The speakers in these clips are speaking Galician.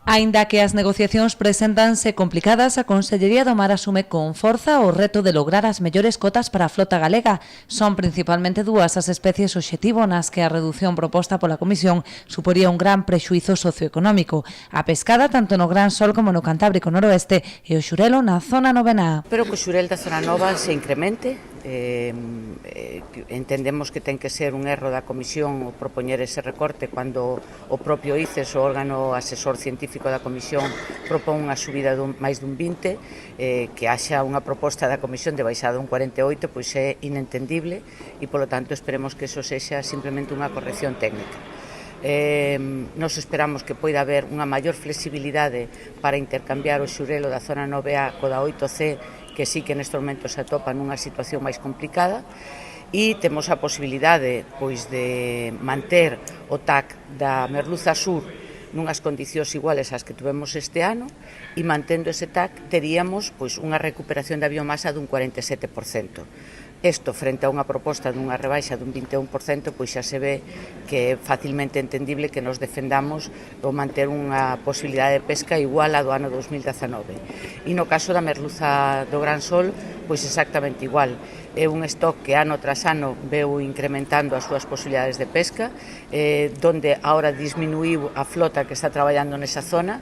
Aínda que as negociacións preséntanse complicadas, a Consellería do Mar asume con forza o reto de lograr as mellores cotas para a flota galega. Son principalmente dúas as especies obxectivo nas que a reducción proposta pola Comisión suporía un gran prexuízo socioeconómico. A pescada tanto no Gran Sol como no Cantábrico Noroeste e o xurelo na zona novena. Espero que o xurel da zona nova se incremente. Entendemos que ten que ser un erro da Comisión o propoñer ese recorte cando o propio ICES, o órgano asesor científico da Comisión, propón unha subida máis dun 20, que haxa unha proposta da Comisión de baixada un 48, pois é inentendible e, polo tanto, esperemos que eso sexa simplemente unha corrección técnica. Nos esperamos que poida haber unha maior flexibilidade para intercambiar o xurelo da zona 9A co da 8C, que sí que nestes momentos se atopa nunha situación máis complicada, e temos a posibilidade pois, de manter o TAC da merluza sur nunhas condicións iguales ás que tuvemos este ano, e mantendo ese TAC teríamos pois, unha recuperación da biomasa dun 47%. Isto, frente a unha proposta dunha rebaixa dun 21%, pois xa se ve que é facilmente entendible que nos defendamos o manter unha posibilidade de pesca igual á do ano 2019. E no caso da merluza do Gran Sol, pois exactamente igual. É un stock que ano tras ano veu incrementando as súas posibilidades de pesca, donde agora disminuiu a flota que está traballando nesa zona.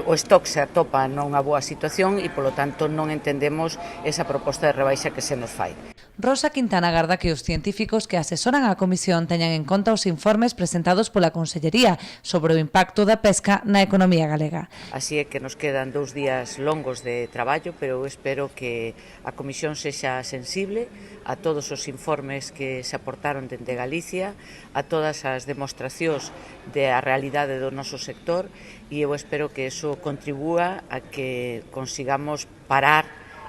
O stock se atopa nunha boa situación e, polo tanto, non entendemos esa proposta de rebaixa que se nos fai. Rosa Quintana agarda que os científicos que asesoran a Comisión teñan en conta os informes presentados pola Consellería sobre o impacto da pesca na economía galega. Así é que nos quedan 2 días longos de traballo, pero eu espero que a Comisión sexa sensible a todos os informes que se aportaron dende Galicia, a todas as demostracións da realidade do noso sector, e eu espero que eso contribúa a que consigamos parar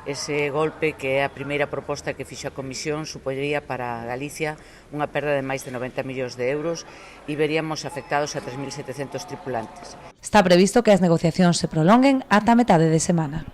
ese golpe que é a primeira proposta que fixo a Comisión supoñería para Galicia unha perda de máis de 90 millóns de euros e veríamos afectados a 3.700 tripulantes. Está previsto que as negociacións se prolonguen ata metade de semana.